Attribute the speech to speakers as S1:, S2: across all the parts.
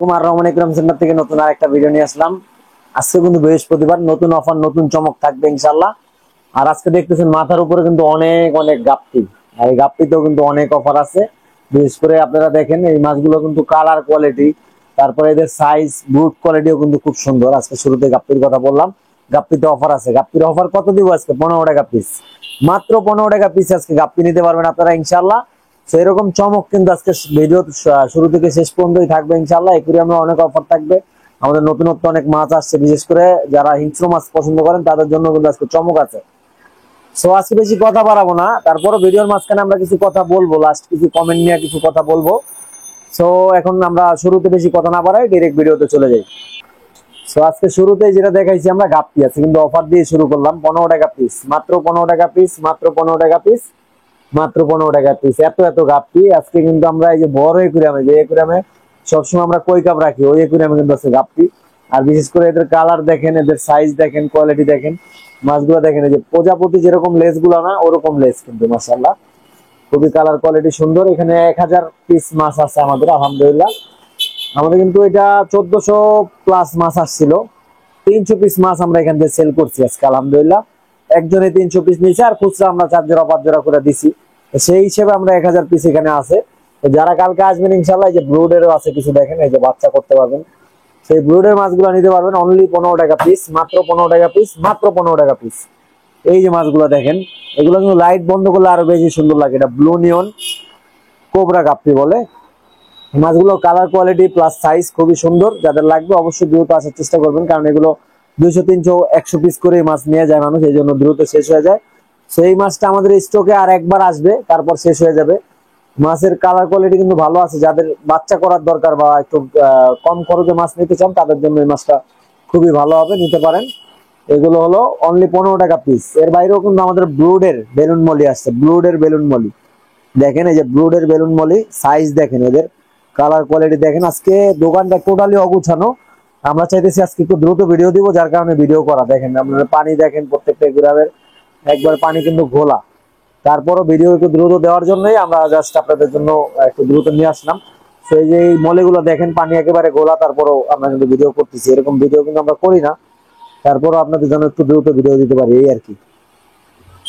S1: কুমার রহমান ইকরাম centre থেকে নতুন আরেকটা ভিডিও নিয়ে আসলাম। আজকে কিন্তু বৃহস্পতিবার, নতুন অফার নতুন চমক থাকবে ইনশাআল্লাহ। আর আজকে দেখতেছেন মাথার উপরে কিন্তু অনেক অনেক গাপ্পি, আর এই গাপ্পিতেও কিন্তু অনেক অফার আছে। বিশেষ করে আপনারা দেখেন এই মাছগুলো কিন্তু কালার কোয়ালিটি, তারপরে এদের সাইজ বুট কোয়ালিটিও কিন্তু খুব সুন্দর। আজকে শুরুতে গাপ্পির কথা বললাম, গাপ্পিতে অফার আছে। গাপ্পির অফার কত দিব আজকে? 15 টাকা পিস, মাত্র 15 টাকা পিস আজকে গাপ্পি নিতে পারবেন আপনারা ইনশাআল্লাহ। সেই রকম চমক কিন্তু আজকে ভিডিও শুরু থেকে শেষ পর্যন্তই থাকবে ইনশাআল্লাহ। একুরিয়ামে অনেক অফার থাকবে, আমাদের নতুনত্ব অনেক মাছ আসছে। বিশেষ করে যারা হিংস্র মাছ পছন্দ করেন তাদের জন্য কিন্তু আজকে চমক আছে। সো আজকে বেশি কথা বাড়াবো না, তারপরও ভিডিওর মাঝখানে আমরা কিছু কথা বলবো, লাস্ট কিছু কমেন্ট নিয়ে কিছু কথা বলবো। সো এখন আমরা শুরুতে বেশি কথা না বাড়াই, ডিরেক্ট ভিডিওতে চলে যাই। সো আজকে শুরুতেই যেটা দেখাইছি আমরা, গাপ্পি আছে কিন্তু অফার দিয়ে শুরু করলাম। 15 টাকা পিস, মাত্র 15 টাকা পিস, মাত্র 15 টাকা পিস, মাত্র 15 টাকা পিস। এত এত গাপ্পি আজকে কিন্তু আমরা এই যে বড় একুরিয়ামে, যে একুরিয়ামে সবসময় আমরা কই কাপ রাখি, ওই একুরিয়ামে কিন্তু আছে গাপ্পি। আর বিশেষ করে এদের কালার দেখেন, এদের সাইজ দেখেন, কোয়ালিটি দেখেন, মাছগুলো দেখেন। এই যে প্রজাপতি যেরকম লেস গুলো না, ওরকম লেস কিন্তু মাশাআল্লাহ, খুবই কালার কোয়ালিটি সুন্দর। এখানে 1000 পিস মাছ আছে আমাদের আলহামদুলিল্লাহ। আমাদের কিন্তু এটা 1400 প্লাস মাছ আসছিল। 300 পিস মাছ আমরা এখান থেকে সেল করছি আজকে আলহামদুলিল্লাহ। একজনে 300 পিস নিয়েছে, আর খুচরা আমরা 4 জোড়া 5 জোড়া করে দিছি। সেই হিসেবে আমরা 1000 পিস এখানে আছে। তো যারা কালকে আসবেন ইনশাল্লাহ, এই যে ব্রুডেরও আছে কিছু, দেখেন এই যে বাচ্চা করতে পারবেন, সেই ব্রুডের মাছগুলো নিতে পারবেন অনলি 15 টাকা পিস, মাত্র 15 টাকা পিস, মাত্র 15 টাকা পিস। এই যে মাছগুলো দেখেন, এগুলো কিন্তু লাইট বন্ধ করলে আরো বেশি সুন্দর লাগে। এটা ব্লু নিয়ন কোবরা গাপ্পি বলে। মাছগুলো কালার কোয়ালিটি প্লাস সাইজ খুবই সুন্দর। যাদের লাগবে অবশ্যই দ্রুত আসার চেষ্টা করবেন, কারণ এগুলো 200 300 100 পিস করে মাছ নিয়ে যায় মানুষ, এই জন্য দ্রুত শেষ হয়ে যায়। সেই মাছটা আমাদের স্টকে আর একবার আসবে, তারপর শেষ হয়ে যাবে। মাছের কালার কোয়ালিটি কিন্তু ভালো আছে। যাদের বাচ্চা করার দরকার বা একটু কম খরচে মাছ নিতে চান, তাদের জন্য এই মাছটা খুবই ভালো হবে, নিতে পারেন। এগুলো হলো অনলি 15 টাকা পিস। এর বাইরেও কিন্তু আমাদের ব্লুডের বেলুন মলি আসছে, ব্লুডের বেলুন মলি দেখেন, এই যে ব্লুডের বেলুন মলি, সাইজ দেখেন, এদের কালার কোয়ালিটি দেখেন। আজকে দোকানটা টোটালি অগুছানো, আমরা চাইতেছি আজকে একটু দ্রুত ভিডিও দিব, যার কারণে ভিডিও করা। দেখেন আপনারা পানি দেখেন, প্রত্যেকটা গ্রামের একবার পানি কিন্তু ঘোলা। তারপরও ভিডিও একটু দ্রুত দেওয়ার জন্যই আমরা জাস্ট আপনাদের জন্য একটু দ্রুত নিয়ে আসলাম। সেই যে মলিগুলো দেখেন, পানি একেবারে ঘোলা, তারপরও আমরা কিন্তু ভিডিও করতেছি। এরকম ভিডিও কিন্তু আমরা করি না, তারপরও আপনাদের জন্য একটু দ্রুত ভিডিও দিতে পারি, এই আর কি।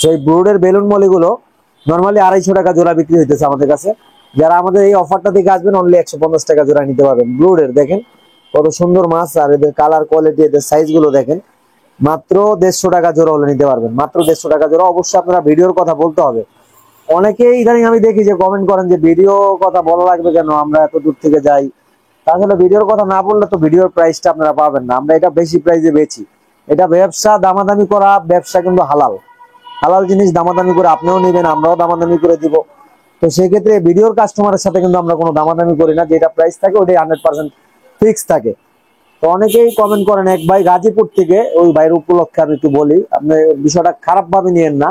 S1: সেই ব্রুডের বেলুন মলিগুলো নর্মালি 250 টাকা জোড়া বিক্রি হইতেছে আমাদের কাছে। যারা আমাদের এই অফারটা থেকে আসবেন অনলি 150 টাকা জোড়া নিতে পারবেন। ব্লুডের দেখেন কত সুন্দর মাছ, আর এদের কালার কোয়ালিটি, এদের সাইজ গুলো দেখেন। মাত্র 150 টাকা জোড়া হলে নিতে পারবেন, মাত্র 150 টাকা জোড়া। অবশ্যই আপনারা ভিডিওর কথা বলতে হবে। অনেকেই ইদানিং আমি দেখি যে কমেন্ট করেন যে ভিডিও কথা বলা লাগবে কেন, আমরা এত দূর থেকে যাই। তাহলে ভিডিওর কথা না বললে তো ভিডিওর প্রাইসটা আপনারা পাবেন না। আমরা এটা বেশি প্রাইসে বেচি। এটা ব্যবসা, দামাদামি করা ব্যবসা কিন্তু হালাল। হালাল জিনিস দামাদামি করে আপনিও নেবেন, আমরাও দামাদামি করে দিব। তো সেক্ষেত্রে ভিডিওর কাস্টমারের সাথে কিন্তু আমরা কোনো দামাদামি করি না, যেটা প্রাইস থাকে ওটাই 100% ফিক্স থাকে। তো অনেকেই কমেন্ট করেন, এক ভাই গাজীপুর থেকে, ওই ভাইয়ের উপলক্ষে আমি একটু বলি, আপনি বিষয়টা খারাপ ভাবে নিয়েন না।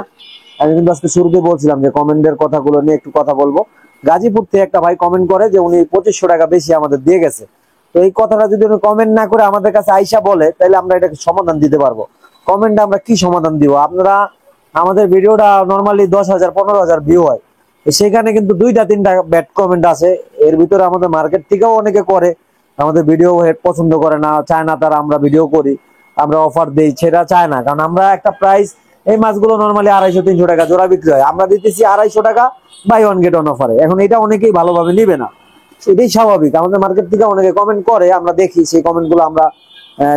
S1: আমি কিন্তু আজকে শুরুতে বলছিলাম যে কমেন্টের কথাগুলো নিয়ে একটু কথা বলবো। গাজীপুর থেকে একটা ভাই কমেন্ট করে যে উনি 2500 টাকা বেশি আমাদের দিয়ে গেছে। তো এই কথাটা যদি উনি কমেন্ট না করে আমাদের কাছে আইসা বলে, তাহলে আমরা এটাকে সমাধান দিতে পারবো। কমেন্টে আমরা কি সমাধান দিব? আপনারা আমাদের ভিডিওটা নর্মালি 10,000 15,000 ভিউ হয়, সেখানে কিন্তু 2টা 3টা ব্যাড কমেন্ট আছে। এর ভিতরে আমাদের মার্কেট থেকেও অনেকে করে, আমাদের ভিডিও হেড পছন্দ করে না, চায় না তারা আমরা ভিডিও করি, আমরা অফার দেই, সেটা চায় না। কারণ আমরা একটা প্রাইস, এই মাছগুলো নর্মালি 250 300 টাকা জোড়া বিক্রি হয়, আমরা দিতেছি 250 টাকা, বাই ওয়ান গেট ওয়ান অফারে। এখন এটা অনেকেই ভালোভাবে নিবে না, সেটাই স্বাভাবিক। আমাদের মার্কেট থেকে অনেকে কমেন্ট করে, আমরা দেখি সেই কমেন্ট গুলো, আমরা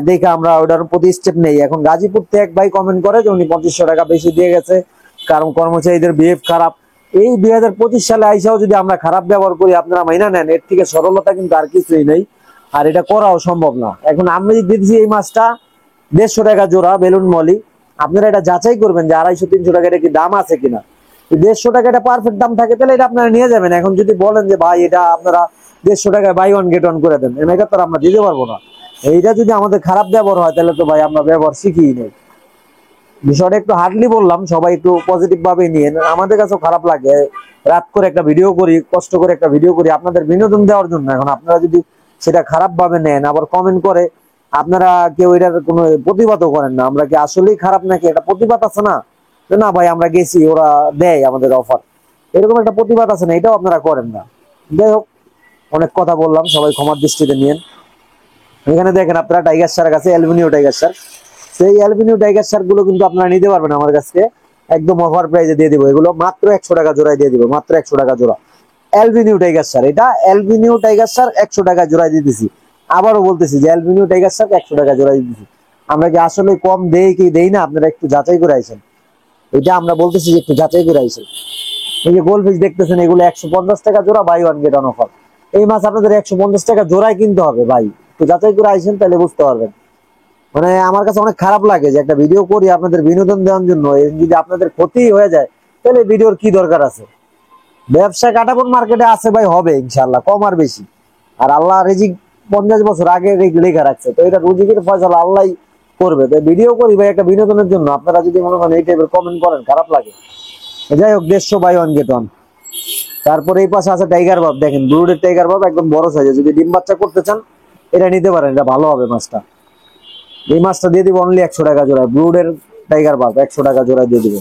S1: দেখে আমরা ওটার প্রতি স্টেপ নেই। এখন গাজীপুর থেকে এক ভাই কমেন্ট করে যে উনি 2500 টাকা বেশি দিয়ে গেছে, কারণ কর্মচারীদের বিহেভ খারাপ। এই 2025 সালে আইসাও যদি আমরা খারাপ ব্যবহার করি, আপনারা মাইনা নেন, এর থেকে সরলতা কিন্তু আর কিছুই নেই। আর এটা করাও সম্ভব না। এখন আমি দিচ্ছি এই মাছটা 150 টাকা জোড়া বেলুন মলি, আপনারা এটা যাচাই করবেন যে 250 300 টাকা এটা কি দাম আছে কিনা। 150 টাকা এটা পারফেক্ট দাম থাকে, তাহলে এটা আপনারা নিয়ে যাবেন। এখন যদি বলেন যে ভাই এটা আপনারা 150 টাকায় বাই ওয়ান গেট ওয়ান করে দেন, এটা তো আমরা দিতে পারবো না। এইটা যদি আমাদের খারাপ ব্যবহার হয়, তাহলে তো ভাই আমরা ব্যবহার শিখিয়ে নেই। বিষয়টা একটু হার্ডলি বললাম, সবাই একটু পজিটিভ ভাবে নিয়ে। আমাদের কাছেও খারাপ লাগে, রাত করে একটা ভিডিও করি, কষ্ট করে একটা ভিডিও করি আপনাদের বিনোদন দেওয়ার জন্য। এখন আপনারা যদি সেটা খারাপ ভাবে নেন, আবার কমেন্ট করে, আপনারা কেউ এটার কোনো প্রতিবাদও করেন না, আমরা কি আসলেই খারাপ নাকি, এটা প্রতিবাদ আছে না? না ভাই আমরা গেছি, ওরা দেয় আমাদের অফার, এরকম একটা প্রতিবাদ আছে না, এটাও আপনারা করেন না। যাই হোক, অনেক কথা বললাম, সবাই ক্ষমার দৃষ্টিতে নিয়েন। এখানে দেখেন আপনারা টাইগার শার্ক আছে, অ্যালুমিনিয়াম টাইগার শার্ক। সেই অ্যালুমিনিয়াম টাইগার শার্ক গুলো কিন্তু আপনারা নিতে পারবেন আমার কাছে একদম অফার প্রাইসে দিয়ে দিব। এগুলো মাত্র 100 টাকা জোড়ায় দিয়ে দিব, মাত্র 100 টাকা জোড়া। অ্যালবিনিউ টাইগার শার্ক, এটা অ্যালবিনিউ টাইগার শার্ক 100 টাকা জোড়ায় দিয়ে দিছি। আবারও বলতেছি যে অ্যালবিনিউ টাইগার শার্ক 100 টাকা জোড়ায় দিয়ে দিছি। আমরা কি আসলে কম দেই কি দেই না, আপনারা একটু যাচাই করে আইছেন। এটা আমরা বলতেছি যে একটু যাচাই করে আইছেন। এই যে গোলফিশ দেখতেছেন, এগুলো 150 টাকা জোড়া, buy one get one offer. এই মাছ আপনাদের 150 টাকা জোড়ায় কিনতে হবে ভাই, একটু যাচাই করে আইছেন তাহলে বুঝতে পারবেন। মানে আমার কাছে অনেক খারাপ লাগে যে একটা ভিডিও করি আপনাদের বিনোদন দেওয়ার জন্য, যদি আপনাদের ক্ষতি হয়ে যায় তাহলে ভিডিওর কি দরকার আছে। ব্যবসা কাটাপন মার্কেটে আছে ভাই, হবে ইনশাল্লাহ, কম আর বেশি। আর আল্লাহ রিজিক 50 বছর আগে লেখা রাখছে, তো এটা রুজিকের ফয়সালা আল্লাহই করবে। তো ভিডিও করি ভাই একটা বিনোদনের জন্য, আপনারা যদি মনে করেন এই টাইপের কমেন্ট করেন খারাপ লাগে। যাই হোক, 150 বাই ওয়ান গেট ওয়ান। তারপরে এই পাশে আছে টাইগার বাব, দেখেন ব্রুডের টাইগার বাব একদম বড় সাইজে, যদি ডিম বাচ্চা করতে চান এটা নিতে পারেন, এটা ভালো হবে মাছটা। এই মাছটা দিয়ে দিব অনলি 100 টাকা জোড়ায়, ব্রুডের টাইগার বাব 100 টাকা জোড়ায় দিয়ে দিব।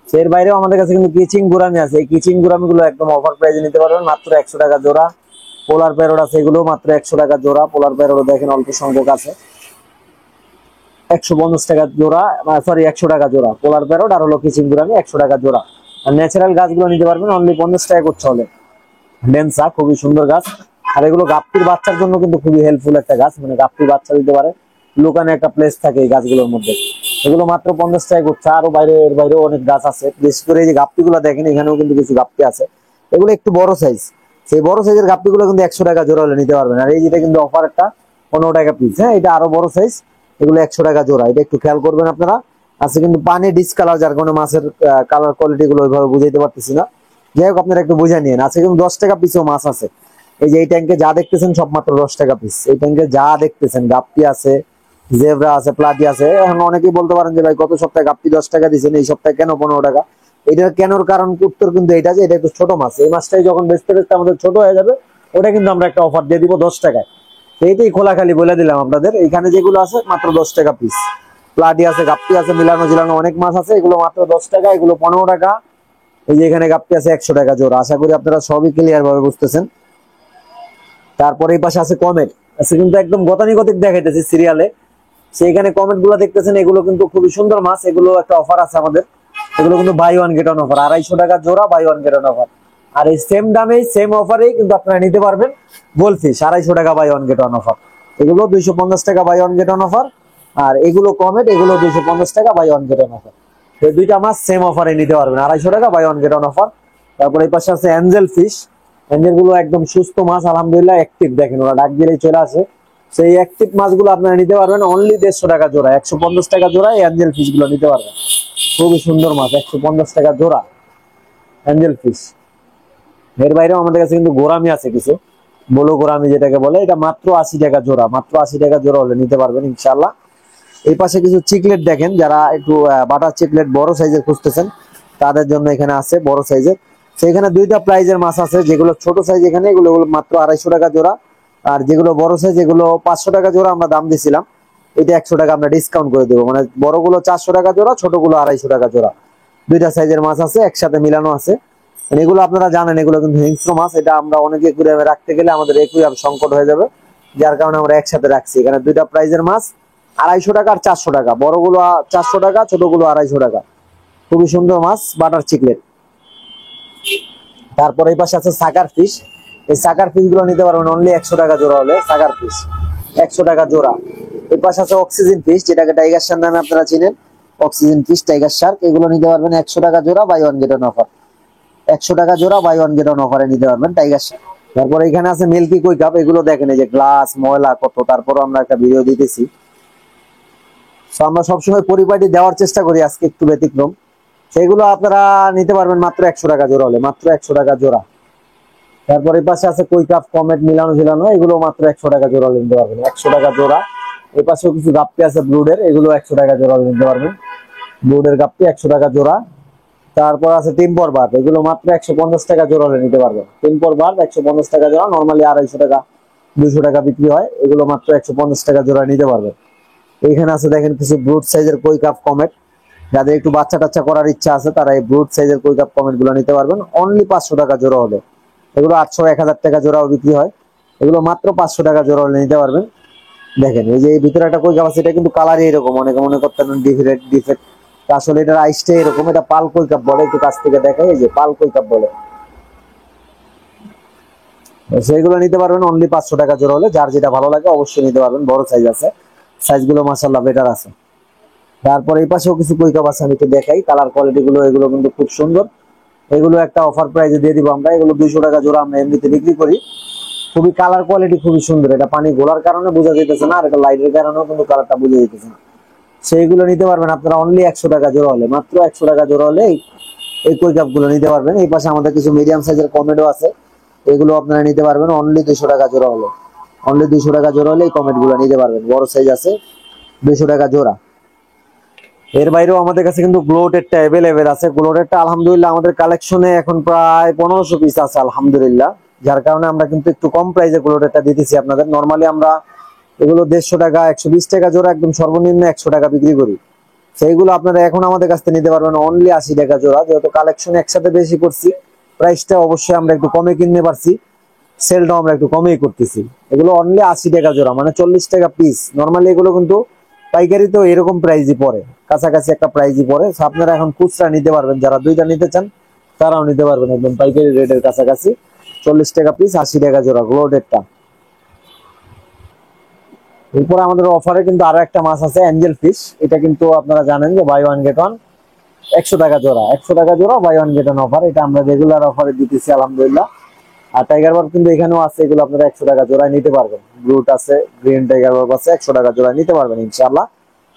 S1: এর বাইরেও আমাদের কাছে কিন্তু কিচিং গুরামি আছে, এই কিচিং গুরামি গুলো একদম অফার প্রাইসে নিতে পারবেন, মাত্র 100 টাকা জোড়া। পোলার প্যারোট আছে, এগুলো মাত্র 100 টাকা জোড়া। পোলার প্যারোট দেখেন অল্প সংখ্যক আছে, 150 টাকা জোড়া, সরি 100 টাকা জোড়া। পোলার প্যারোট আর হলো কিচিং গুরামি 100 টাকা জোড়া। আর ন্যাচারাল গাছগুলো নিতে পারবেন অনলি 50 টাকা করতে হলে। ডেন্সা খুবই সুন্দর গাছ, আর এগুলো গাপ্পির বাচ্চার জন্য কিন্তু খুবই হেল্পফুল একটা গাছ, মানে গাপ্পির বাচ্চা দিতে পারে, লুকানো একটা প্লেস থাকে এই গাছগুলোর মধ্যে। এগুলো মাত্র 50 টাকা করছে। আরো এর বাইরেও অনেক গাছ আছে, বিশেষ করে এই যে গাপ্পি গুলো দেখেন, এখানেও কিন্তু কিছু গাপ্পি আছে, এগুলো একটু বড় সাইজ। সেই বড় সাইজের গাপ্পি গুলো কিন্তু 100 টাকা জোড়া হলে নিতে পারবেন। আর এই যেটা কিন্তু অফার একটা 15 টাকা পিস, হ্যাঁ এটা আরো বড় সাইজ, এগুলো 100 টাকা জোড়া। এটা একটু খেয়াল করবেন আপনারা। আছে কিন্তু পানি ডিসকালার, যার কারণে মাছের কালার কোয়ালিটি গুলো ওইভাবে বুঝাইতে পারতেছি না। যাই হোক, আপনারা একটু বুঝে নিন। আছে কিন্তু 10 টাকা পিসও মাছ আছে। এই যে এই ট্যাঙ্কে যা দেখতেছেন সব মাত্র 10 টাকা পিস। এই ট্যাঙ্কে যা দেখতেছেন, গাপ্পি আছে, জেব্রা আছে, প্লাটি আছে। এখন অনেকেই বলতে পারেন যে ভাই গত সপ্তাহে গাপ্পি 10 টাকা দিচ্ছেন, এই সপ্তাহে কেন 15 টাকা? এটা কেনর কারণ উত্তর কিন্তু এটা যে এটা একটু ছোট মাছ। এই মাছটাই যখন বেচতে বেচতে আমাদের ছোট হয়ে যাবে, ওটা কিন্তু আমরা একটা অফার দিয়ে দিব 10 টাকায়। এইটাই খোলাখালি বলে দিলাম আপনাদের। এখানে যেগুলো আছে মাত্র 10 টাকা পিস। প্লাটি আছে, গাপ্পি আছে, মিলানো জিলানো অনেক মাছ আছে, এগুলো মাত্র 10 টাকা, এগুলো 15 টাকা। এই যে এখানে গাপ্পি আছে 100 টাকা জোড়া। আশা করি আপনারা সবই ক্লিয়ার ভাবে বুঝতেছেন। তারপরে এই পাশে আছে কমেট, আছে কিন্তু একদম গতানুগতিক দেখাইতেছি সিরিয়ালে। সেইখানে কমেন্ট গুলো দেখতেছেন, এগুলো কিন্তু খুবই সুন্দর মাছ। এগুলো একটা অফার আছে আমাদের, এগুলো কিন্তু buy one get one offer, 250 টাকা জোড়া, buy one get one offer. আর এই সেম দামে সেম অফারেই কিন্তু আপনারা নিতে পারবেন গোলফিশ, 250 টাকা buy one get one offer. এগুলো 250 টাকা buy one get one offer. আর এগুলো কমেট, এগুলো 250 টাকা buy one get one offer. এই দুইটা মাছ সেম অফারে নিতে পারবেন, 250 টাকা buy one get one offer. তারপরে এই পাশে আছে অ্যাঞ্জেল ফিশ। অ্যাঞ্জেল গুলো একদম সুস্থ মাছ, আলহামদুলিল্লাহ অ্যাক্টিভ, দেখেন ওরা ডাক দিলেই চলে আসে। সেই অ্যাক্টিভ মাছগুলো আপনারা নিতে পারবেন অনলি 150 টাকা জোড়া, 150 টাকা জোড়া এই অ্যাঞ্জেল ফিশ গুলো নিতে পারবেন। খুবই সুন্দর মাছ, 150 টাকা জোড়া অ্যাঞ্জেল ফিশ। এর বাইরেও আমাদের কাছে কিন্তু গোরামি আছে কিছু, বলো গোরামি যেটাকে বলে, এটা মাত্র 80 টাকা জোড়া, মাত্র 80 টাকা জোড়া হলে নিতে পারবেন ইনশাল্লাহ। এই পাশে কিছু চিকলেট দেখেন, যারা একটু বাটার চিকলেট বড় সাইজের খুঁজতেছেন তাদের জন্য এখানে আছে বড় সাইজের। সেখানে দুইটা প্রাইজের মাছ আছে, যেগুলো ছোট সাইজ এখানে এগুলো মাত্র 250 টাকা জোড়া, আর যেগুলো বড় সাইজ এগুলো 500 টাকা জোড়া আমরা দাম দিছিলাম, এটা 100 টাকা আমরা ডিসকাউন্ট করে দেবো। মানে বড়গুলো 400 টাকা জোড়া, ছোটগুলো 250 টাকা জোড়া। দুইটা সাইজের মাছ আছে, একসাথে মিলানো আছে। মানে এগুলো আপনারা জানেন এগুলো কিন্তু হিংস্র মাছ, এটা আমরা অনেক একুরিয়ামে রাখতে গেলে আমাদের একুরিয়াম সংকট হয়ে যাবে, যার কারণে আমরা একসাথে রাখছি। এখানে দুইটা প্রাইজের মাছ, 250 টাকা আর 400 টাকা। বড়গুলো 400 টাকা, ছোটগুলো 250 টাকা। খুবই সুন্দর মাছ, বাটার চিকলেট। তারপরে এই পাশে আছে সাকার ফিশ। এই সাকার ফিশ গুলো নিতে পারবেন অনলি 100 টাকা জোড়া হলে, সাকার ফিশ 100 টাকা জোড়া। এই পাশে আছে অক্সিজেন ফিশ, যেটাকে টাইগার শার্ক নামে আপনারা চিনেন, অক্সিজেন ফিশ, টাইগার শার্ক। এগুলো নিতে পারবেন 100 টাকা জোড়া, buy one get one offer. 100 টাকা জোড়া, বাই ওয়ান গেট ওয়ান অফারে নিতে পারবেন টাইগার শার্ক। তারপর এখানে আছে মিল্কি কই কাপ। এগুলো দেখেন এই যে গ্লাস ময়লা কত, তারপর আমরা একটা ভিডিও দিতেছি। তো আমরা সবসময় পরিপাটি দেওয়ার চেষ্টা করি, আজকে একটু ব্যতিক্রম। সেগুলো আপনারা নিতে পারবেন মাত্র 100 টাকা জোড়া হলে, মাত্র 100 টাকা জোড়া। তারপর এই পাশে আছে কই কাপ, কমেট, মিলানো ঝিলানো, এগুলো মাত্র 100 টাকা জোড়া হলে নিতে পারবেন, 100 টাকা জোড়া। এই পাশেও কিছু গাপ্পি আছে ব্লুডের, এগুলো 100 টাকা জোড়া হলে নিতে পারবেন। ব্লুডের গাপ্পি 100 টাকা জোড়া। তারপর আছে টিম্পর বার্ড, এগুলো মাত্র 150 টাকা জোড়া হলে নিতে পারবেন। টিম্পর বার্ড 150 টাকা জোড়া, নর্মালি 250 টাকা 200 টাকা বিক্রি হয়, এগুলো মাত্র 150 টাকা জোড়া নিতে পারবেন। এইখানে আছে দেখেন কিছু ব্রুড সাইজের কই কাপ কমেট, যাদের একটু বাচ্চা টাচ্চা করার ইচ্ছা আছে তারা এই ব্রুড সাইজের কই কাপ কমেট গুলো নিতে পারবেন অনলি 500 টাকা জোড়া হলে। এগুলো 800 1000 টাকা জোড়াও বিক্রি হয়। এগুলো মাত্র 500 টাকা জোড়া হলে নিতে পারবেন। দেখেন এই যে এই ভিতরে একটা কই কাপ আছে, এটা কিন্তু কালারই এরকম, অনেকে মনে করতেন ডিফেক্ট ডিফেক্ট, আসলে এটার আইসটা এরকম, এটা পাল কই কাপ বলে, একটু কাছ থেকে দেখাই, এই যে পাল কই কাপ বলে। সেইগুলো নিতে পারবেন অনলি 500 টাকা জোড়া হলে, যার যেটা ভালো লাগে অবশ্যই নিতে পারবেন, বড় সাইজ আছে, সাইজগুলো মাশাআল্লাহ বেটার আছে। তারপর এই পাশেও কিছু কই কাপ আছে, আমি একটু দেখাই কালার কোয়ালিটি গুলো, এগুলো কিন্তু খুব সুন্দর। এগুলো একটা অফার প্রাইসে দিয়ে দিব আমরা, এগুলো 200 টাকা জোড়া আমরা এমনিতে বিক্রি করি। খুবই কালার কোয়ালিটি খুবই সুন্দর, এটা পানি গোলার কারণে বোঝা যেতেছে না, আর এটা লাইটের কারণেও কিন্তু কালারটা বোঝা যেতেছে না। সেইগুলো নিতে পারবেন আপনারা অনলি 100 টাকা জোড়া হলে, মাত্র 100 টাকা জোড়া হলে এই কই কাপ গুলো নিতে পারবেন। এই পাশে আমাদের কিছু মিডিয়াম সাইজের কমেডো আছে, এগুলো আপনারা নিতে পারবেন অনলি 200 টাকা জোড়া হলে। অনলি 200 টাকা জোড়া হলে এই কমেট গুলো নিতে পারবেন, বড় সাইজ আছে 200 টাকা জোড়া। এর বাইরেও আমাদের কাছে কিন্তু গ্লোটেডটা অ্যাভেলেবেল আছে। গ্লোটেডটা আলহামদুলিল্লাহ আমাদের কালেকশনে এখন প্রায় 1500 পিস আছে আলহামদুলিল্লাহ, যার কারণে আমরা কিন্তু একটু কম প্রাইসে গ্লোটেডটা দিতেছি আপনাদের। নরমালি আমরা এগুলো 150 টাকা 120 টাকা জোড়া, একদম সর্বনিম্ন 100 টাকা বিক্রি করি। সেইগুলো আপনারা এখন আমাদের কাছ থেকে নিতে পারবেন অনলি 80 টাকা জোড়া। যেহেতু কালেকশন একসাথে বেশি করছি, প্রাইসটা অবশ্যই আমরা একটু কমে কিনতে পারছি, সেলটাও আমরা একটু কমেই করতেছি। এগুলো অনলি 80 টাকা জোড়া, মানে 40 টাকা পিস। নরমালি এগুলো কিন্তু পাইকারি তো এরকম প্রাইসই পড়ে, কাছাকাছি একটা প্রাইসই পড়ে। আপনারা এখন খুচরা নিতে পারবেন, যারা দুইটা নিতে চান তারাও নিতে পারবেন একদম পাইকারি রেটের কাছাকাছি। 40 টাকা পিস, 80 টাকা জোড়া গ্লোডেডটা। এরপরে আমাদের অফারে কিন্তু আরো একটা মাছ আছে, অ্যাঞ্জেল ফিশ। এটা কিন্তু আপনারা জানেন যে বাই ওয়ান গেট ওয়ান, 100 টাকা জোড়া, 100 টাকা জোড়া buy one get one offer. এটা আমরা রেগুলার অফারে দিতেছি আলহামদুলিল্লাহ। আর টাইগার বার্ব কিন্তু এখানেও আছে, এগুলো আপনারা 100 টাকা জোড়ায় নিতে পারবেন। ব্লুট আছে, গ্রিন টাইগার বার্ব আছে, 100 টাকা জোড়ায় নিতে পারবেন ইনশাআল্লাহ।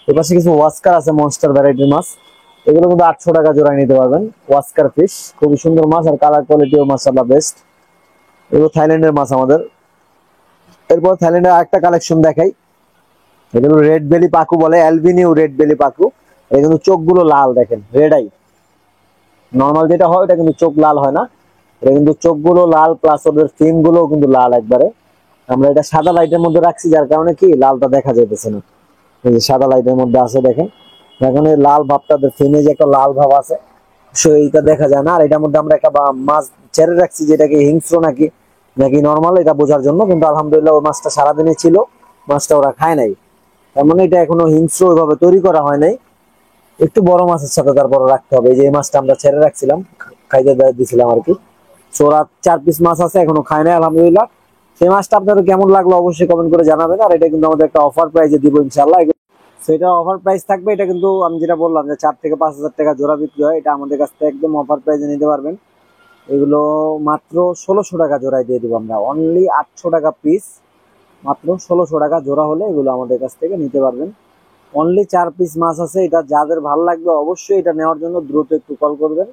S1: এপাশে কিছু ওয়াস্কার আছে, মনস্টার ভ্যারাইটির মাছ, এগুলো কিন্তু 800 টাকা জোড়ায় নিতে পারবেন। ওয়াস্কার ফিশ খুবই সুন্দর মাছ, আর কালার কোয়ালিটিও মাশাআল্লাহ বেস্ট। এগুলো থাইল্যান্ডের মাছ আমাদের। এরপর থাইল্যান্ডের আরেকটা কালেকশন দেখাই, এগুলো রেড বেলি পাকু বলে, অ্যালবিনিও রেড বেলি পাকু। এটা কিন্তু চোখগুলো লাল, দেখেন রেড আই। নর্মাল যেটা হয় এটা কিন্তু চোখ লাল হয় না, এটা কিন্তু চোখগুলো লাল, প্লাস ওদের ফিন গুলো কিন্তু লাল একবারে। আমরা এটা সাদা লাইটের মধ্যে রাখছি, যার কারণে কি লালটা দেখা যাইতেছে না। এই যে সাদা লাইটের মধ্যে আছে দেখেন, এখন এই লাল ভাবটা ফিনে যে একটা লাল ভাব আছে, সেইটা দেখা যায় না। আর এটার মধ্যে আমরা একটা মাছ ছেড়ে রাখছি, যেটাকে হিংস্র নাকি নাকি নর্মাল, এটা বোঝার জন্য। কিন্তু আলহামদুলিল্লাহ ওই মাছটা সারাদিনে ছিল, মাছটা ওরা খায় নাই, তার মানে এটা এখনো হিংস্র ওইভাবে তৈরি করা হয় নাই। একটু বড় মাছের সাথে তারপর রাখতে হবে। এই যে এই মাছটা আমরা ছেড়ে রাখছিলাম, খাইতে দিয়েছিলাম আর কি। চোরা 4 পিস মাছ আছে, এখনো খায় নাই আলহামদুলিল্লাহ। সেই মাছটা আপনাদের কেমন লাগলো অবশ্যই কমেন্ট করে জানাবেন। আর এটা কিন্তু আমাদের একটা অফার প্রাইসে দিব ইনশাআল্লাহ। সেটা অফার প্রাইস থাকবে, এটা কিন্তু আমি যেটা বললাম যে 4 থেকে 5 হাজার টাকা জোড়া বিক্রি হয়, এটা আমাদের কাছ থেকে একদম অফার প্রাইসে নিতে পারবেন। এগুলো মাত্র 1600 টাকা জোড়ায় দিয়ে দিব আমরা, অনলি 800 টাকা পিস, মাত্র 1600 টাকা জোড়া হলে এগুলো আমাদের কাছ থেকে নিতে পারবেন। অনলি 4 পিস মাছ আছে, এটা যাদের ভালো লাগবে অবশ্যই এটা নেওয়ার জন্য দ্রুত একটু কল করবেন,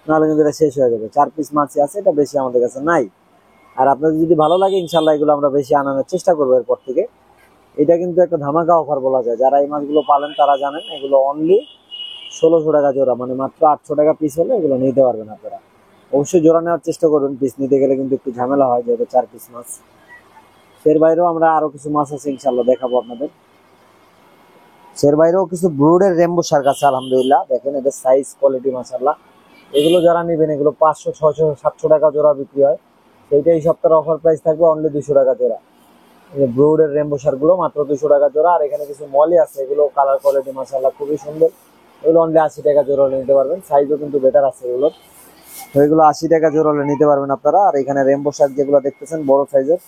S1: নাহলে কিন্তু এটা শেষ হয়ে যাবে। 4 পিস মাছই আছে, এটা বেশি আমাদের কাছে নাই। আর আপনাদের যদি ভালো লাগে ইনশাল্লাহ এগুলো আমরা বেশি আনানোর চেষ্টা করবো এরপর থেকে। এটা কিন্তু একটা ধামাকা অফার বলা যায়, যারা এই মাছগুলো পালেন তারা জানেন। এগুলো অনলি 1600 টাকা জোড়া, মানে মাত্র 800 টাকা পিস হলে এগুলো নিতে পারবেন আপনারা। অবশ্যই জোড়া নেওয়ার চেষ্টা করবেন, পিস নিতে গেলে কিন্তু একটু ঝামেলা হয়, যেহেতু 4 পিস মাছ। এর বাইরেও আমরা আরো কিছু মাছ আছে ইনশাল্লাহ দেখাবো আপনাদের। এর বাইরেও কিছু ব্রুডের রেমবো শার্ক আছে আলহামদুলিল্লাহ, দেখেন এদের সাইজ কোয়ালিটি মাশাআল্লাহ। এগুলো যারা নেবেন এগুলো 500 600 700 টাকা জোড়া বিক্রি হয়, সেইটা এই সপ্তাহের অফার প্রাইস থাকবে অনলি 200 টাকা জোড়া। এই ব্রুডের রেমবো শার্ক গুলো মাত্র 200 টাকা জোড়া। আর এখানে কিছু মলি আছে, এগুলো কালার কোয়ালিটি মাশাআল্লাহ খুবই সুন্দর, এগুলো অনলি 80 টাকা জোড়া হলে নিতে পারবেন। সাইজও কিন্তু বেটার আছে এগুলো, তো এগুলো 80 টাকা জোড়া হলে নিতে পারবেন আপনারা। আর এখানে রেমবো শার্ক যেগুলো দেখতেছেন বড় সাইজের,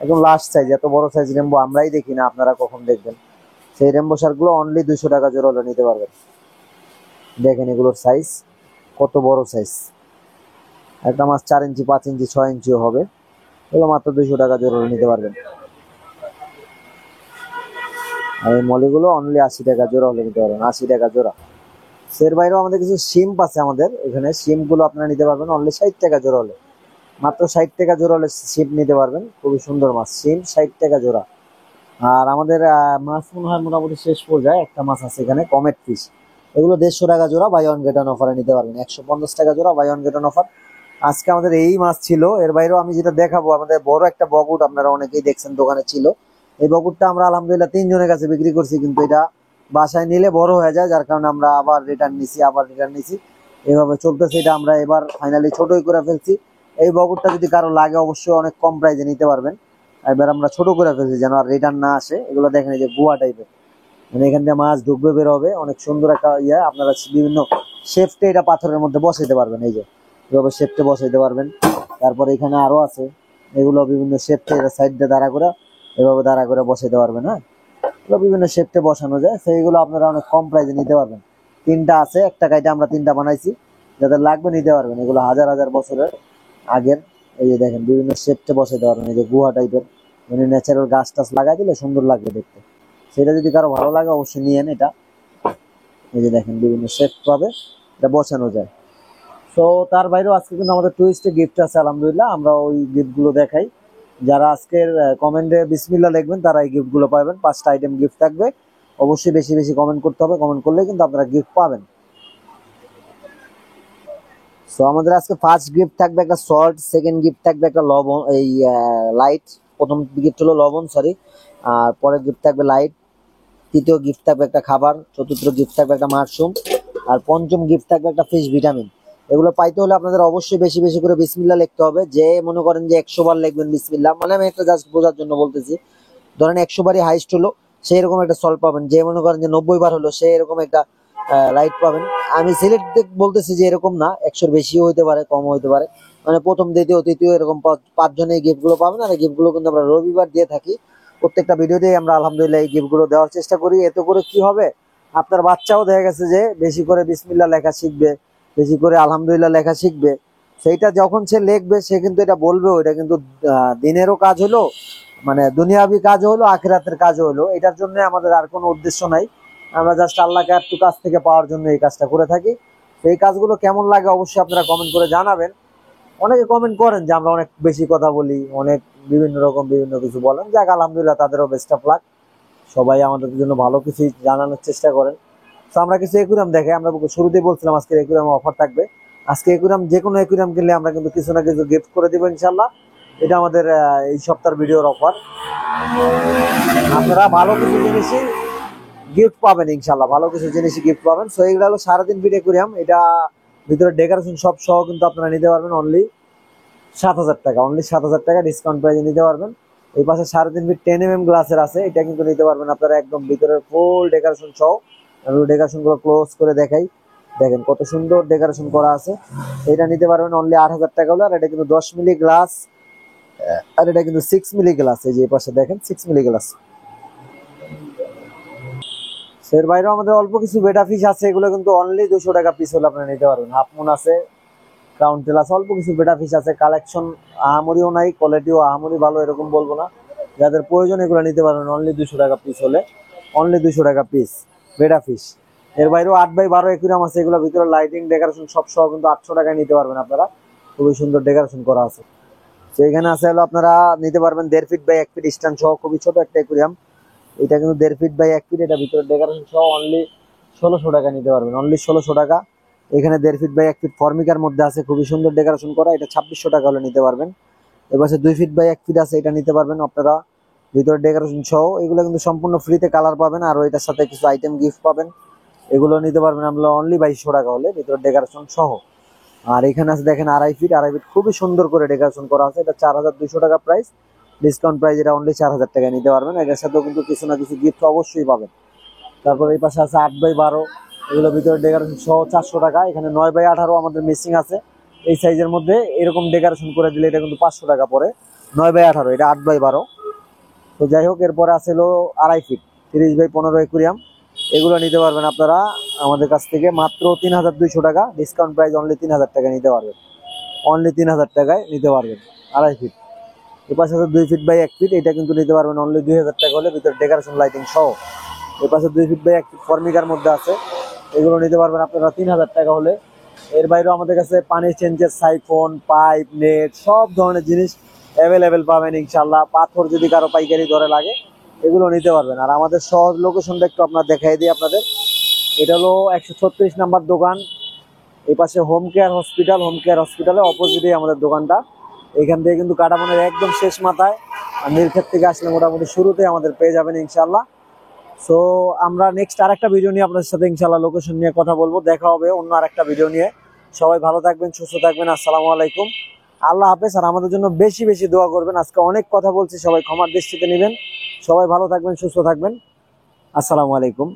S1: একদম লাস্ট সাইজ, এত বড় সাইজ রেমবো আমরাই দেখি না, আপনারা কখন দেখবেন। সেই রেমবো শার্ক গুলো অনলি 200 টাকা জোড়া হলে নিতে পারবেন। দেখেন এগুলোর সাইজ কত বড় সাইজ, একটা মাছ 4 ইঞ্চি 5 ইঞ্চি 6 ইঞ্চিও হবে, এগুলো মাত্র 200 টাকা জোড়া হলে নিতে পারবেন। আর এই মলিগুলো অনলি 80 টাকা জোড়া হলে নিতে পারবেন, 80 টাকা জোড়া। এর বাইরেও আমাদের কিছু শিম্প আছে, আমাদের এখানে শিম্প গুলো আপনারা নিতে পারবেন অনলি 60 টাকা জোড়া হলে, মাত্র 60 টাকা জোড়া হলে শিম্প নিতে পারবেন। খুবই সুন্দর মাছ শিম্প, 60 টাকা জোড়া। আর আমাদের মাছ মনে হয় মোটামুটি শেষ পর্যায়ে একটা মাছ আছে এখানে, কমেট ফিশ। এগুলো 150 টাকা জোড়া বাই ওয়ান গেট ওয়ান অফারে নিতে পারবেন, 150 টাকা জোড়া buy one get one offer. আজকে আমাদের এই মাছ ছিল। এর বাইরেও আমি যেটা দেখাবো, আমাদের বড় একটা বগুট আপনারা অনেকেই দেখছেন দোকানে ছিল। এই বগুটটা আমরা আলহামদুলিল্লাহ 3 জনের কাছে বিক্রি করছি, কিন্তু এটা বাসায় নিলে বড় হয়ে যায়, যার কারণে আমরা আবার রিটার্ন নিছি, এভাবে চলতেছে। এটা আমরা এবার ফাইনালি ছোটই করে ফেলছি, এই বগরটা যদি কারো লাগে অবশ্যই অনেক কম প্রাইসে নিতে পারবেন। এবার আমরা ছোট করে ফেলছি যেন আর রিটার্ন না আসে। এগুলো দেখেন এই যে গুয়া টাইপের, মানে এখান দিয়ে মাছ ঢুকবে বের হবে, অনেক সুন্দর একটা ইয়ে। আপনারা বিভিন্ন শেফটে এটা পাথরের মধ্যে বসাইতে পারবেন, এই যে এভাবে শেফটে বসাইতে পারবেন। তারপরে এখানে আরো আছে, এগুলো বিভিন্ন শেফটে সাইড দিয়ে দাঁড়া করে এভাবে দাঁড়া করে বসাইতে পারবেন। হ্যাঁ, এগুলো বিভিন্ন শেফটে বসানো যায়, সেইগুলো আপনারা অনেক কম প্রাইসে নিতে পারবেন। তিনটা আছে, একটা কাইটে আমরা তিনটা বানাইছি, যাদের লাগবে নিতে পারবেন। এগুলো হাজার হাজার বছরের আগের। এই যে দেখেন বিভিন্ন শেফটে বসাইতে পারবেন, এই যে গুহা টাইপের, মানে ন্যাচারাল গাছ টাছ লাগাই দিলে সুন্দর লাগবে দেখতে। সেটা যদি কারো ভালো লাগে অবশ্যই নিয়েন এটা। এই যে দেখেন বিভিন্ন শেপ পাবে, এটা বসানো যায়। তো তার বাইরেও আজকে কিন্তু আমাদের টুইস্টে গিফট আছে আলহামদুলিল্লাহ, আমরা ওই গিফট গুলো দেখাই। যারা আজকের কমেন্টে বিসমিল্লাহ লিখবেন তারা এই গিফট গুলো পাবেন। 5টা আইটেম গিফট থাকবে, অবশ্যই বেশি বেশি কমেন্ট করতে হবে, কমেন্ট করলে কিন্তু আপনারা গিফট পাবেন। তো আমাদের আজকে ফার্স্ট গিফট থাকবে একটা সল্ট, সেকেন্ড গিফট থাকবে একটা লবণ, এই লাইট। প্রথম গিফট হলো লবণ, সরি। আর পরের গিফট থাকবে লাইট, তৃতীয় গিফট থাকবে একটা খাবার, চতুর্থ গিফট থাকবে একটা মাশরুম, আর পঞ্চম গিফট থাকবে একটা ফিশ ভিটামিন। এগুলো পাইতে হলে আপনাদের অবশ্যই বেশি বেশি করে বিসমিল্লাহ লিখতে হবে। যে মনে করেন যে 100 বার লিখবেন বিসমিল্লাহ, মানে আমি একটা জাস্ট বোঝার জন্য বলতেছি, ধরেন 100 বারই হাইস্ট হলো, সেই এরকম একটা সল্ভ পাবেন। যে মনে করেন যে 90 বার হলো, সে এরকম একটা লাইট পাবেন। আমি সিলেক্ট বলতেছি যে এরকম না, 100-র বেশিও হইতে পারে, কম হইতে পারে। মানে প্রথম, দ্বিতীয়, তৃতীয় এরকম 5 জনে এই গিফট গুলো পাবেন। আর এই গিফট গুলো কিন্তু আমরা রবিবার দিয়ে থাকি। প্রত্যেকটা ভিডিওতে আমরা আলহামদুলিল্লাহ এই গিফট গুলো দেওয়ার চেষ্টা করি। এতে করে কি হবে, আপনার বাচ্চাও দেখা গেছে যে বেশি করে বিসমিল্লাহ লেখা শিখবে, বেশি করে আলহামদুলিল্লাহ লেখা শিখবে। সেইটা যখন সে লিখবে, সে কিন্তু এটা বলবে, এটা কিন্তু দিনেরও কাজ হলো, মানে দুনিয়াবি কাজ হলো, আখিরাতের কাজ হলো। এটার জন্য আমাদের আর কোনো উদ্দেশ্য নাই, আমরা জাস্ট আল্লাহকে একটু কাছ থেকে পাওয়ার জন্য এই কাজটা করে থাকি। এই কাজগুলো কেমন লাগে অবশ্যই আপনারা কমেন্ট করে জানাবেন। অনেকে কমেন্ট করেন যে আমরা অনেক বেশি কথা বলি, অনেক বিভিন্ন রকম বিভিন্ন কিছু বলেন। যাক আলহামদুলিল্লাহ, তাদেরও বেস্ট অফ লাক। সবাই আমাদের জন্য ভালো কিছু জানানোর চেষ্টা করেন। তো আমরা কিছু একুরিয়াম দেখে, আমরা শুরুতেই বলছিলাম আজকে একুরিয়াম অফার থাকবে। আজকে একুরিয়াম, যে কোনো একুরিয়াম কিনলে আমরা কিন্তু কিছু না কিছু গিফট করে দিব ইনশাল্লাহ। এটা আমাদের এই সপ্তাহের ভিডিওর অফার। আপনারা ভালো কিছু জিনিসই গিফট পাবেন ইনশাল্লাহ, ভালো কিছু জিনিসই গিফট পাবেন। সো এইগুলো হলো সারাদিন ভিডিও একুরিয়াম। এটা ভিতরে ডেকোরেশন সব সহ কিন্তু আপনারা নিতে পারবেন অনলি 7,000 টাকা, অনলি 7,000 টাকা ডিসকাউন্ট প্রাইসে নিতে পারবেন। এই পাশে 3.5 ফিট 10 mm গ্লাসের আছে, এটা কিন্তু নিতে পারবেন আপনারা একদম ভিতরের ফুল ডেকোরেশন সহ। আমি ডেকোরেশন গুলো ক্লোজ করে দেখাই, দেখেন কত সুন্দর ডেকোরেশন করা আছে। এটা নিতে পারবেন অনলি 8,000 টাকা হলো। আর এটা কিন্তু 10 মিলি গ্লাস, আর এটা কিন্তু 6 মিলি গ্লাস। এই যে এই পাশে দেখেন 6 মিলি গ্লাস। এর বাইরেও আমাদের অল্প কিছু বেটা ফিশ আছে, এগুলো কিন্তু অনলি 200 টাকা পিস হলে আপনারা নিতে পারবেন। হাফ মুন আছে, ক্রাউন টেল আছে, অল্প কিছু বেটা ফিশ আছে। কালেকশন আহামরিও নাই, কোয়ালিটিও আহামরি ভালো এরকম বলবো না। যাদের প্রয়োজন এগুলো নিতে পারবেন অনলি 200 টাকা পিস হলে, অনলি 200 টাকা পিস বেটা ফিশ। এর বাইরেও 8x12 একুরিয়াম আছে, এগুলো ভিতরে লাইটিং ডেকোরেশন সব সহ কিন্তু 800 টাকায় নিতে পারবেন আপনারা। খুবই সুন্দর ডেকোরেশন করা আছে। তো এখানে আছে হলো আপনারা নিতে পারবেন 1.5 ফিট বাই 1 ফিট স্ট্যান্ড সহ, খুবই ছোট একটা একুরিয়াম। এটা কিন্তু 1.5 ফিট বাই 1 ফিট, এটা ভিতরে ডেকোরেশন সহ অনলি 1600 টাকা নিতে পারবেন, অনলি 1600 টাকা। এখানে 1.5 ফিট বাই 1 ফিট ফর্মিকার মধ্যে আছে, খুবই সুন্দর ডেকোরেশন করা, এটা 2600 টাকা হলে নিতে পারবেন। এবার 2 ফিট বাই 1 ফিট আছে, এটা নিতে পারবেন আপনারা ভিতরে ডেকোরেশন সহ। এগুলো কিন্তু সম্পূর্ণ ফ্রিতে কালার পাবেন, আর এটার সাথে কিছু আইটেম গিফট পাবেন। এগুলো নিতে পারবেন আমরা অনলি 2200 টাকা হলে ভিতরে ডেকোরেশন সহ। আর এখানে আছে দেখেন 2.5 ফিট খুবই সুন্দর করে ডেকোরেশন করা আছে, এটা 4200 টাকা প্রাইস, ডিসকাউন্ট প্রাইস এটা অনলি 4000 টাকায় নিতে পারবেন। এটার সাথেও কিন্তু কিছু না কিছু গিফট অবশ্যই পাবেন। তারপর এই পাশে আছে 8x12, এগুলো ভিতরে ডেকোরেশন সহ 400 টাকা। এখানে 9x18 আমাদের মিসিং আছে, এই সাইজের মধ্যে এরকম ডেকোরেশন করে দিলে এটা কিন্তু 500 টাকা পরে। 9x18, এটা 8x12। তো যাই হোক, এরপরে আছে হলো 2.5 ফিট 30x15 একুরিয়াম, এগুলো নিতে পারবেন আপনারা আমাদের কাছ থেকে মাত্র 3200 টাকা, ডিসকাউন্ট প্রাইস অনলি 3000 টাকায় নিতে পারবেন, অনলি 3000 টাকায় নিতে পারবেন 2.5 ফিট। এ পাশে আছে 2 ফিট বাই 1 ফিট, এটা কিন্তু নিতে পারবেন অনলি 2000 টাকা হলে ভিতরে ডেকোরেশন লাইটিং সহ। এ পাশে 2 ফিট বাই 1 ফিট ফর্মিকার মধ্যে আছে, এগুলো নিতে পারবেন আপনারা 3000 টাকা হলে। এর বাইরেও আমাদের কাছে পানি চেঞ্জের সাইফোন, পাইপ, নেট সব ধরনের জিনিস অ্যাভেলেবেল পাবেন ইনশাল্লাহ। পাথর যদি কারো পাইকারি দরে লাগে এগুলো নিতে পারবেন। আর আমাদের সহজ লোকেশনটা একটু আপনার দেখাই দিই আপনাদের। এটা হলো 136 নাম্বার দোকান, এই পাশে home care hospital, home care হসপিটালের অপোজিটে আমাদের দোকানটা। এখান থেকে কিন্তু কাটাবনের একদম শেষ মাথায়, আর নীলক্ষেত থেকে আসলে মোটামুটি শুরুতে আমাদের পেয়ে যাবেন ইনশাল্লাহ। সো আমরা নেক্সট আরেকটা ভিডিও নিয়ে আপনাদের সাথে ইনশাল্লাহ লোকেশন নিয়ে কথা বলবো। দেখা হবে অন্য আরেকটা ভিডিও নিয়ে। সবাই ভালো থাকবেন, সুস্থ থাকবেন। আসসালামু আলাইকুম। আল্লাহ হাফেজ। আর আমাদের জন্য বেশি বেশি দোয়া করবেন। আজকে অনেক কথা বলছি, সবাই ক্ষমার দৃষ্টিতে নেবেন। সবাই ভালো থাকবেন, সুস্থ থাকবেন। আসসালামু আলাইকুম।